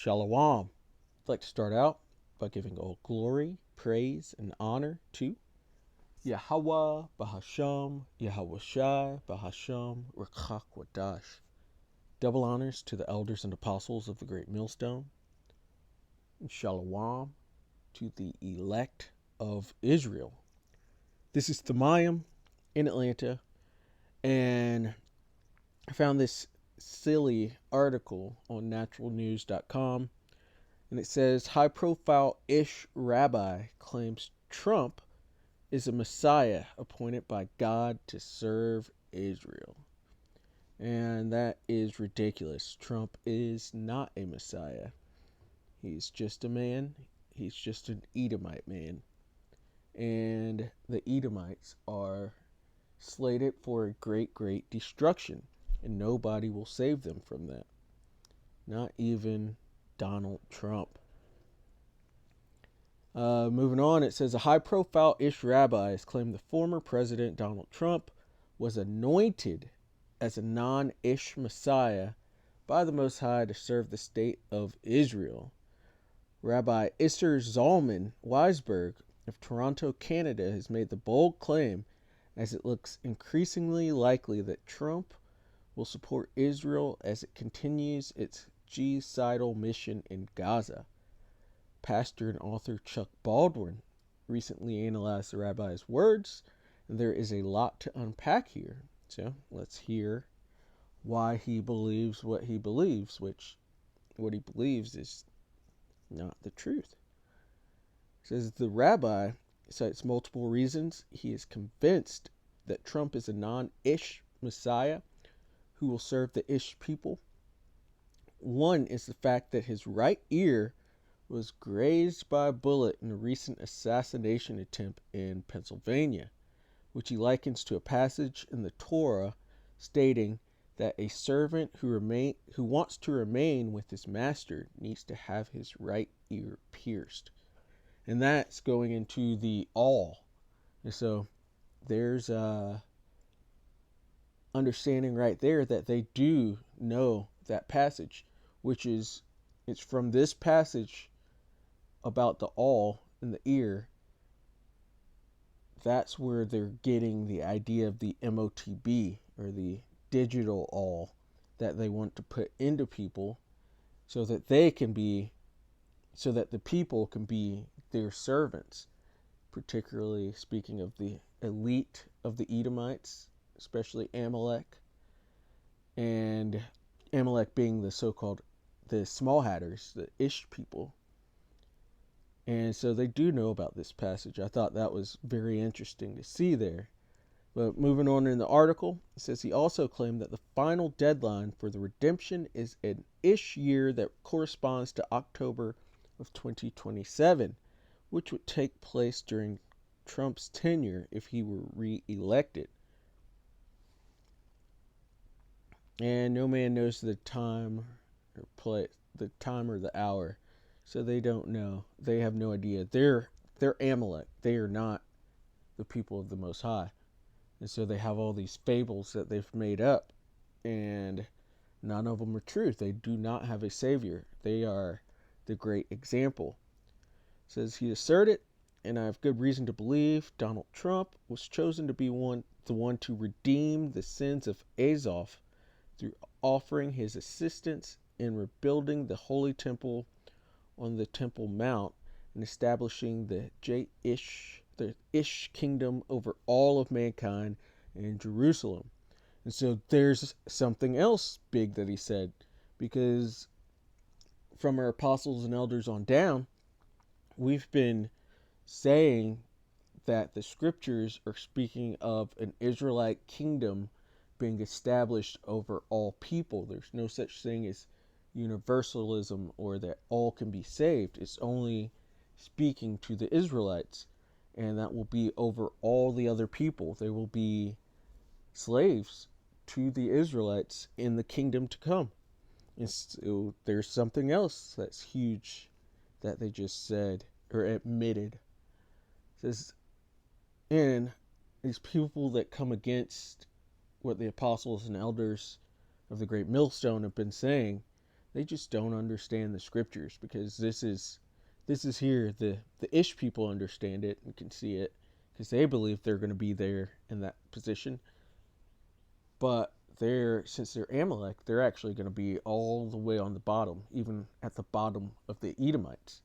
Shalom. I'd like to start out by giving all glory, praise, and honor to Yahweh Bahasham, Yahweh Shai Bahasham, Rakach Wadash. Double honors to the elders and apostles of the Great Millstone. And Shalom to the elect of Israel. This is Thamayim in Atlanta, and I found this silly article on naturalnews.com. And it says, high-profile Ish rabbi claims Trump is a messiah appointed by God to serve Israel. And that is ridiculous. Trump is not a messiah. He's just a man. He's just an Edomite man. And the Edomites are slated for a great, great destruction. And nobody will save them from that. Not even Donald Trump. Moving on, it says a high-profile Ish rabbi has claimed the former President Donald Trump was anointed as a non-Ish messiah by the Most High to serve the state of Israel. Rabbi Isser Zalman Weisberg of Toronto, Canada, has made the bold claim as it looks increasingly likely that Trump will support Israel as it continues its genocidal mission in Gaza. Pastor and author Chuck Baldwin recently analyzed the rabbi's words, and there is a lot to unpack here. So let's hear why he believes what he believes, which what he believes is not the truth. It says the rabbi cites multiple reasons he is convinced that Trump is a non-Ish messiah who will serve the Ish people. One is the fact that his right ear was grazed by a bullet in a recent assassination attempt in Pennsylvania, which he likens to a passage in the Torah stating that a servant who wants to remain with his master needs to have his right ear pierced. And that's going into the all. And so there's a understanding right there that they do know that passage, which is, it's from this passage about the all in the ear. That's where they're getting the idea of the MOTB, or the digital all, that they want to put into people so that they can be, so that the people can be their servants, particularly speaking of the elite of the Edomites, especially Amalek, and Amalek being the so-called the small hatters, the Ish people. And so they do know about this passage. I thought that was very interesting to see there. But moving on in the article, it says he also claimed that the final deadline for the redemption is an Ish year that corresponds to October of 2027, which would take place during Trump's tenure if he were re-elected. And no man knows the time or the hour. So they don't know. They have no idea. They're Amalek. They are not the people of the Most High. And so they have all these fables that they've made up. And none of them are truth. They do not have a savior. They are the great example. It says he asserted, and I have good reason to believe, Donald Trump was chosen to be the one to redeem the sins of Azov through offering his assistance in rebuilding the Holy Temple on the Temple Mount and establishing the Ish kingdom over all of mankind in Jerusalem. And so there's something else big that he said, because from our apostles and elders on down, we've been saying that the scriptures are speaking of an Israelite kingdom being established over all people. There's no such thing as universalism or that all can be saved. It's only speaking to the Israelites, and that will be over all the other people. They will be slaves to the Israelites in the kingdom to come. And so there's something else that's huge that they just said or admitted. It says, and these people that come against what the apostles and elders of the Great Millstone have been saying, They just don't understand the scriptures, because this is here. The Ish people understand it and can see it because they believe they're going to be there in that position. But since they're Amalek, they're actually going to be all the way on the bottom, even at the bottom of the Edomites.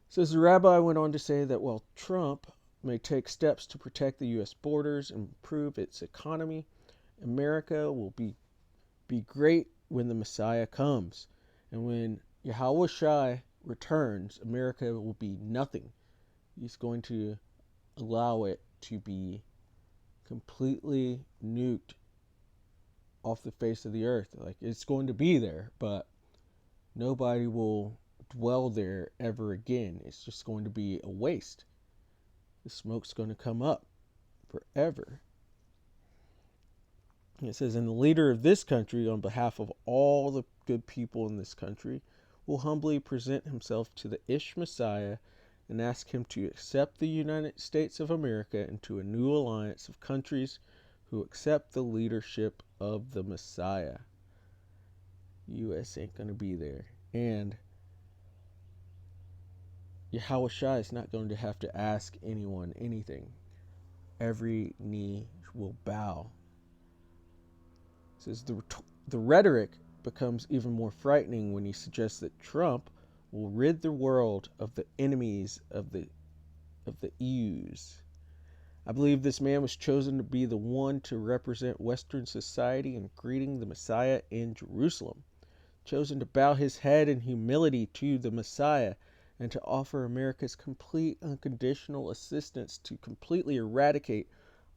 Says the rabbi went on to say that while Trump may take steps to protect the U.S. borders and improve its economy, America will be great when the Messiah comes. And when Yahweh Shai returns, America will be nothing. He's going to allow it to be completely nuked off the face of the earth. Like, it's going to be there, but nobody will dwell there ever again. It's just going to be a waste. The smoke's going to come up forever. It says, and the leader of this country, on behalf of all the good people in this country, will humbly present himself to the Ish Messiah and ask him to accept the United States of America into a new alliance of countries who accept the leadership of the Messiah. U.S. ain't going to be there. And Yahweh Shai is not going to have to ask anyone anything. Every knee will bow. It says the rhetoric becomes even more frightening when he suggests that Trump will rid the world of the enemies of the EUs. I believe this man was chosen to be the one to represent Western society in greeting the Messiah in Jerusalem, chosen to bow his head in humility to the Messiah, and to offer America's complete unconditional assistance to completely eradicate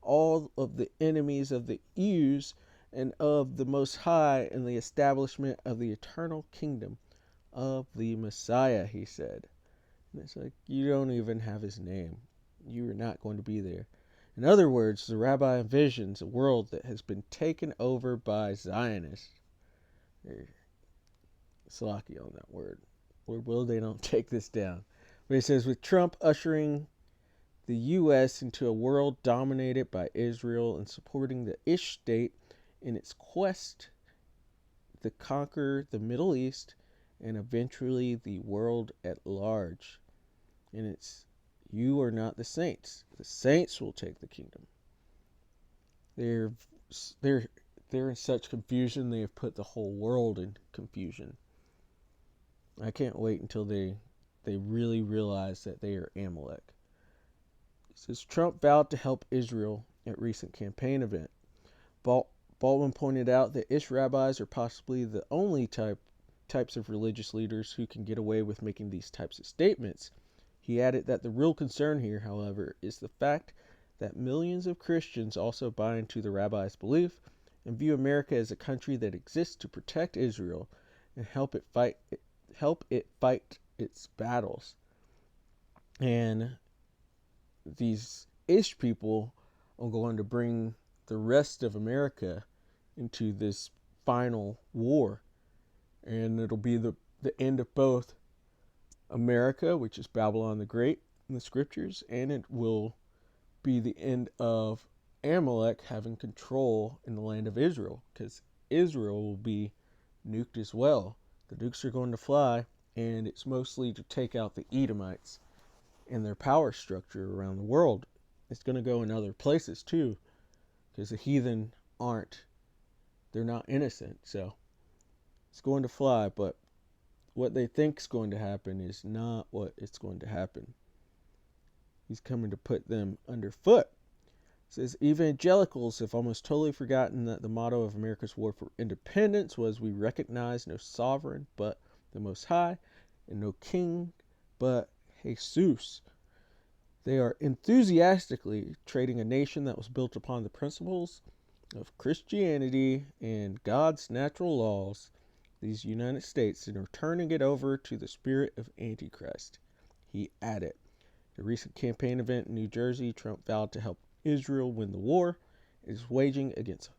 all of the enemies of the EUs and of the Most High and the establishment of the eternal kingdom of the Messiah, he said. And it's like, you don't even have his name. You are not going to be there. In other words, the rabbi envisions a world that has been taken over by Zionists. Salaki on that word. Lord will they don't take this down. But he says, with Trump ushering the U.S. into a world dominated by Israel and supporting the Ish state in its quest to conquer the Middle East and eventually the world at large. And it's, you are not the saints. The saints will take the kingdom. They're in such confusion, they have put the whole world in confusion. I can't wait until they really realize that they are Amalek. It says Trump vowed to help Israel at recent campaign event. Baldwin pointed out that Ish rabbis are possibly the only types of religious leaders who can get away with making these types of statements. He added that the real concern here, however, is the fact that millions of Christians also buy into the rabbi's belief and view America as a country that exists to protect Israel and help it fight its battles. And these Ish people are going to bring the rest of America into this final war. And it'll be the end of both America, which is Babylon the Great in the scriptures, and it will be the end of Amalek having control in the land of Israel, because Israel will be nuked as well. The nukes are going to fly, and it's mostly to take out the Edomites and their power structure around the world. It's going to go in other places too, because the heathen they're not innocent, so it's going to fly, but what they think is going to happen is not what it's going to happen. He's coming to put them underfoot. It says evangelicals have almost totally forgotten that the motto of America's war for independence was, we recognize no sovereign but the Most High and no king but Jesus. They are enthusiastically trading a nation that was built upon the principles of Christianity and God's natural laws, these United States, and are turning it over to the spirit of Antichrist. He added. At a recent campaign event in New Jersey, Trump vowed to help Israel win the war it is waging against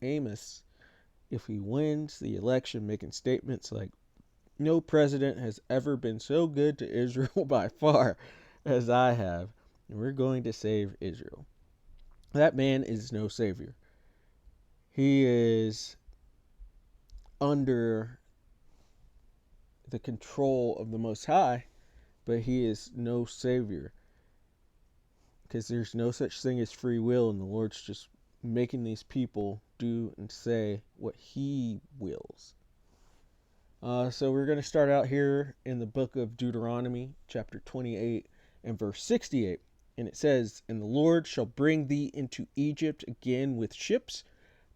Hamas if he wins the election, making statements like, no president has ever been so good to Israel by far as I have, and we're going to save Israel. That man is no savior. He is under the control of the Most High, but he is no savior, because there's no such thing as free will, and the Lord's just making these people do and say what he wills. So we're going to start out here in the book of Deuteronomy, chapter 28 and verse 68. And it says, "And the Lord shall bring thee into Egypt again with ships,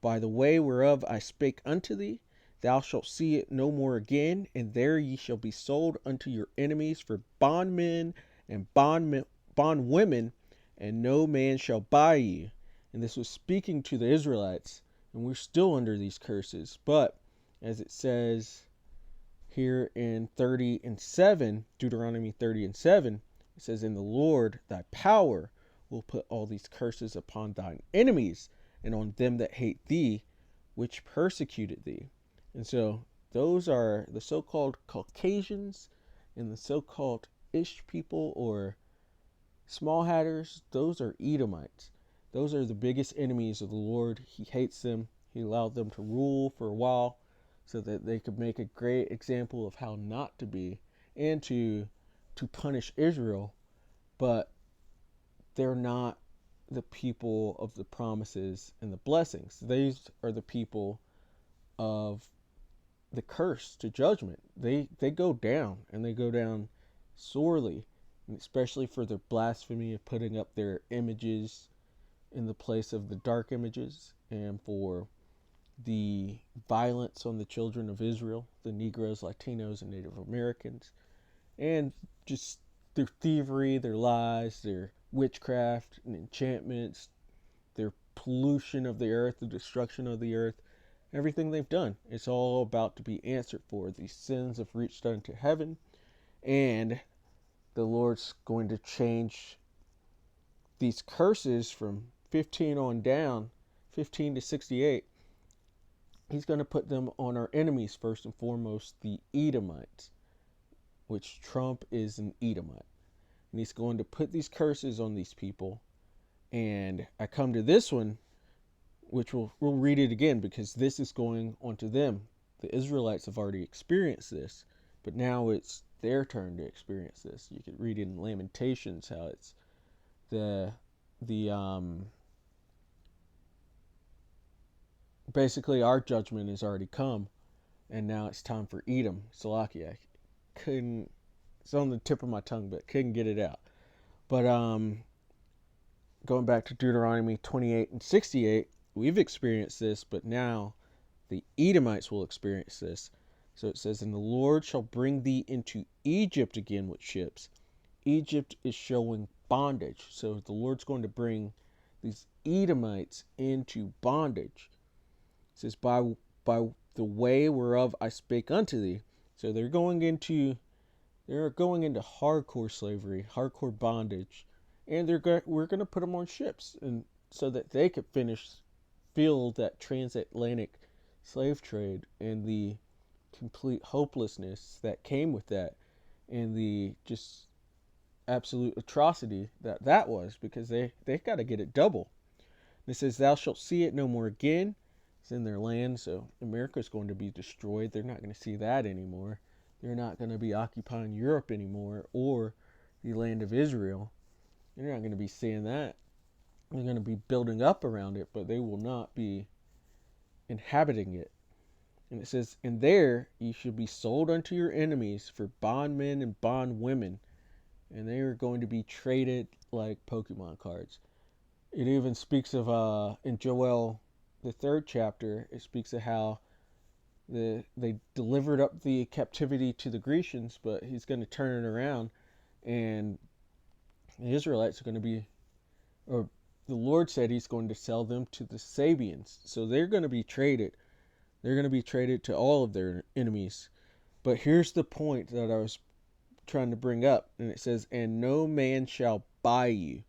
by the way whereof I spake unto thee. Thou shalt see it no more again, and there ye shall be sold unto your enemies for bondmen and bondwomen, and no man shall buy you." And this was speaking to the Israelites, and we're still under these curses. But as it says here in 30 and 7, Deuteronomy 30 and 7, it says, "In the Lord thy power will put all these curses upon thine enemies, and on them that hate thee, which persecuted thee." And so those are the so-called Caucasians and the so-called Ish people, or small hatters. Those are Edomites. Those are the biggest enemies of the Lord. He hates them. He allowed them to rule for a while so that they could make a great example of how not to be, and to punish Israel. But they're not the people of the promises and the blessings. These are the people of the curse to judgment. They go down, and they go down sorely, and especially for their blasphemy of putting up their images in the place of the dark images, and for the violence on the children of Israel, the Negroes, Latinos, and Native Americans, and just their thievery, their lies, their witchcraft and enchantments, their pollution of the earth, the destruction of the earth. Everything they've done, it's all about to be answered for. These sins have reached unto heaven, and the Lord's going to change these curses from 15 on down, 15 to 68. He's going to put them on our enemies, first and foremost, the Edomites, which Trump is an Edomite. And he's going to put these curses on these people. And I come to this one, which we'll read it again, because this is going on to them. The Israelites have already experienced this, but now it's their turn to experience this. You could read in Lamentations how it's basically our judgment has already come, and now it's time for Edom. Salakia. It's on the tip of my tongue, but couldn't get it out. But going back to Deuteronomy 28 and 68, we've experienced this, but now the Edomites will experience this. So it says, "And the Lord shall bring thee into Egypt again with ships." Egypt is showing bondage. So the Lord's going to bring these Edomites into bondage. It says, by the way whereof I spake unto thee. So they're going into hardcore slavery, hardcore bondage, and we're going to put them on ships, and so that they could feel that transatlantic slave trade and the complete hopelessness that came with that, and the just absolute atrocity that was, because they got to get it double. And it says, "Thou shalt see it no more again." It's in their land, so America's going to be destroyed. They're not going to see that anymore. They're not going to be occupying Europe anymore, or the land of Israel. They're not going to be seeing that. They're going to be building up around it, but they will not be inhabiting it. And it says, "And there ye should be sold unto your enemies for bondmen and bondwomen." And they are going to be traded like Pokemon cards. It even speaks of, in Joel, the 3rd chapter, it speaks of how they delivered up the captivity to the Grecians, but he's going to turn it around, and the Israelites are going to be, or the Lord said he's going to sell them to the Sabians. So they're going to be traded. They're going to be traded to all of their enemies. But here's the point that I was trying to bring up, and it says, "And no man shall buy you."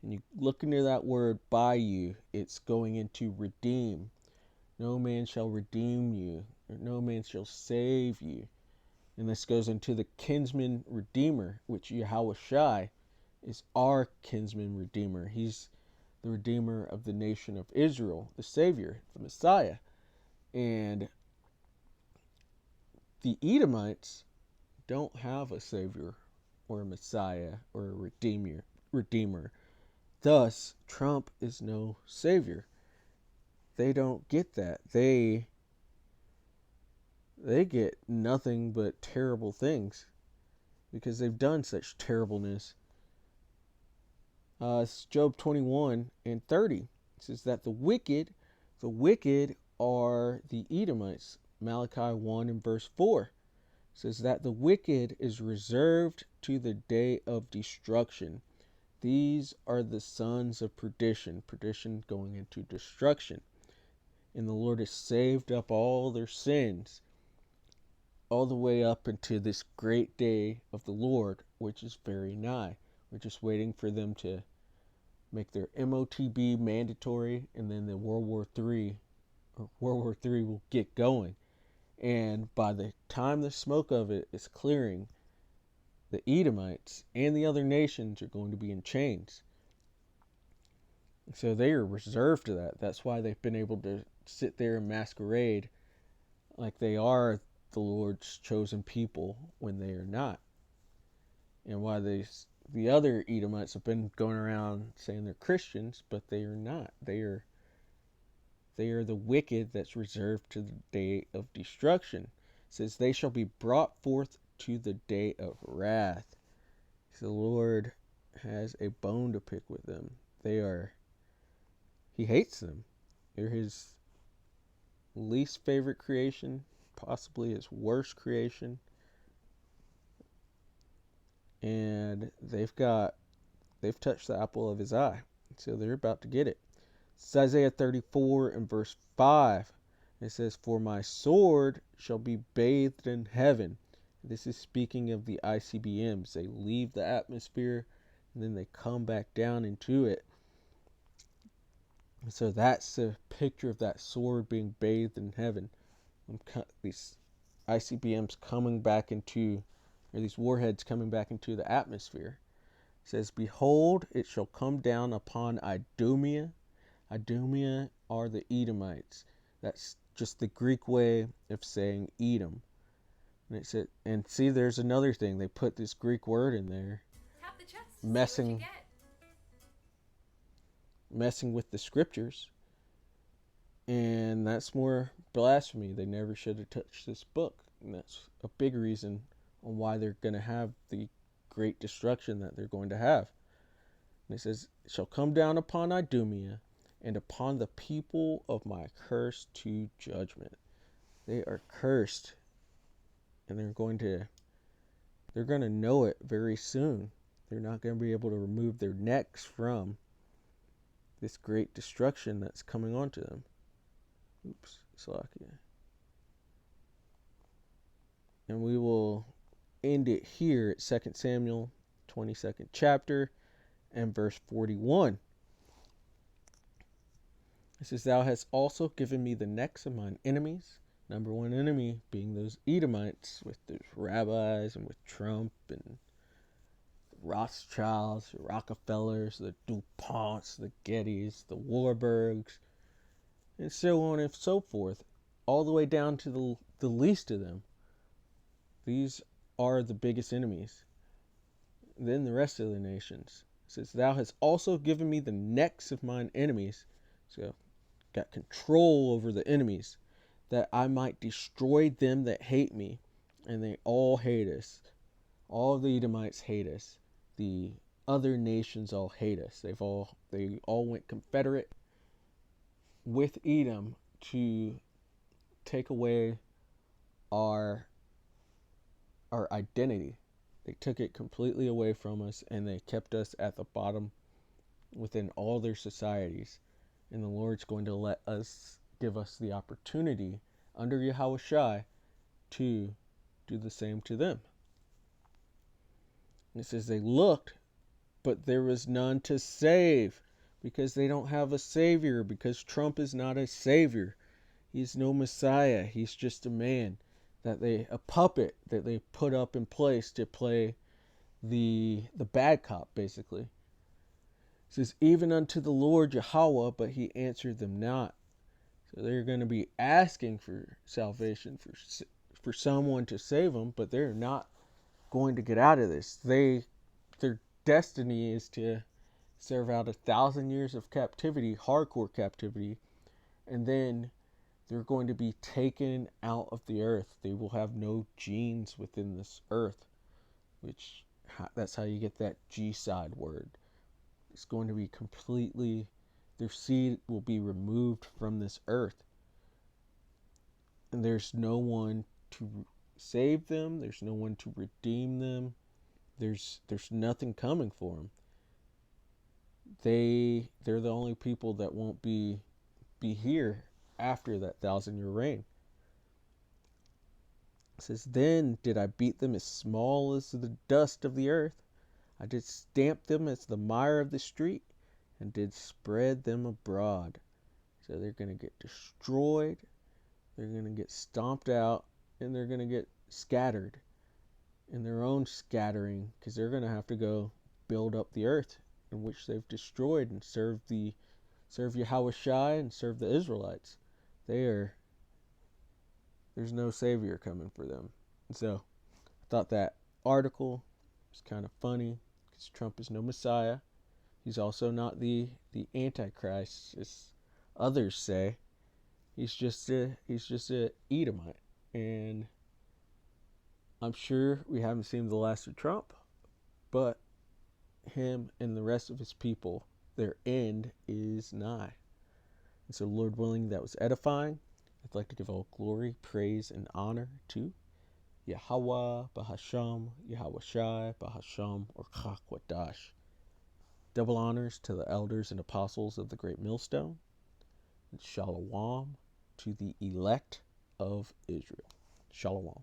And you look into that word "buy you," it's going into redeem. No man shall redeem you, or no man shall save you. And this goes into the kinsman redeemer, which Yahushai is our kinsman redeemer. He's the redeemer of the nation of Israel, the Savior, the Messiah. And the Edomites don't have a savior or a Messiah or a redeemer. Thus, Trump is no savior. They don't get that. They get nothing but terrible things because they've done such terribleness. It's Job 21 and 30. It says that the wicked are the Edomites. Malachi 1 and verse 4 it says that the wicked is reserved to the day of destruction. These are the sons of perdition going into destruction. And the Lord has saved up all their sins all the way up into this great day of the Lord, which is very nigh. We're just waiting for them to make their MOTB mandatory, and then the World War III will get going. And by the time the smoke of it is clearing, the Edomites and the other nations are going to be in chains. So they are reserved to that. That's why they've been able to sit there and masquerade like they are the Lord's chosen people when they are not. And why the other Edomites have been going around saying they're Christians, but they are not. They are the wicked that's reserved to the day of destruction. It says they shall be brought forth to the day of wrath. So the Lord has a bone to pick with them. He hates them. They're his least favorite creation, possibly his worst creation. And they've touched the apple of his eye. So they're about to get it. It's Isaiah 34 and verse 5. It says, "For my sword shall be bathed in heaven." This is speaking of the ICBMs. They leave the atmosphere and then they come back down into it. So that's a picture of that sword being bathed in heaven. These ICBMs coming back into, or these warheads coming back into the atmosphere. It says, "Behold, it shall come down upon Idumea." Idumea are the Edomites. That's just the Greek way of saying Edom. And it said, and see, there's another thing. They put this Greek word in there, Tap the chest. messing with the scriptures. And that's more blasphemy. They never should have touched this book. And that's a big reason on why they're going to have the great destruction that they're going to have. And it says, "It shall come down upon Idumea and upon the people of my curse to judgment." They are cursed. And they're going to know it very soon. They're not going to be able to remove their necks from this great destruction that's coming onto them. Oops, Salakia. And we will end it here at 2 Samuel 22nd chapter and verse 41. It says, "Thou hast also given me the necks of mine enemies." Number one enemy being those Edomites with those rabbis and with Trump and the Rothschilds, the Rockefellers, the DuPonts, the Gettys, the Warburgs, and so on and so forth, all the way down to the least of them. These are the biggest enemies. Then the rest of the nations. It says, "Thou hast also given me the necks of mine enemies." So, got control over the enemies, "that I might destroy them that hate me." And they all hate us. All of the Edomites hate us. The other nations all hate us. They all went confederate with Edom to take away our identity. They took it completely away from us, and they kept us at the bottom within all their societies. And the Lord's going to give us the opportunity under Yahushua to do the same to them. And it says they looked, but there was none to save, because they don't have a savior, because Trump is not a savior. He's no Messiah. He's just a man a puppet that they put up in place to play the bad cop, basically. It says, "Even unto the Lord Yahweh, but he answered them not." So they're going to be asking for salvation for someone to save them, but they're not going to get out of this. Their destiny is to serve out 1,000 years of captivity, hardcore captivity, and then they're going to be taken out of the earth. They will have no genes within this earth, which that's how you get that G-side word. It's going to be completely, their seed will be removed from this earth. And there's no one to save them. There's no one to redeem them. There's nothing coming for them. They're the only people that won't be here after that 1,000-year reign. It says, then did I beat them as small as the dust of the earth. I did stamp them as the mire of the street, and did spread them abroad. So they're going to get destroyed, they're going to get stomped out, and they're going to get scattered in their own scattering, because they're going to have to go build up the earth in which they've destroyed and serve Yahushua and serve the Israelites. There's no savior coming for them. And so I thought that article was kind of funny, because Trump is no Messiah. He's also not the Antichrist, as others say. He's just a Edomite, and I'm sure we haven't seen the last of Trump, but him and the rest of his people, their end is nigh. And so, Lord willing, that was edifying. I'd like to give all glory, praise, and honor to Yahweh, Bahasham, Yahushai, Bahasham, or Chakwadash. Double honors to the elders and apostles of the Great Millstone, and Shalom to the elect of Israel. Shalom.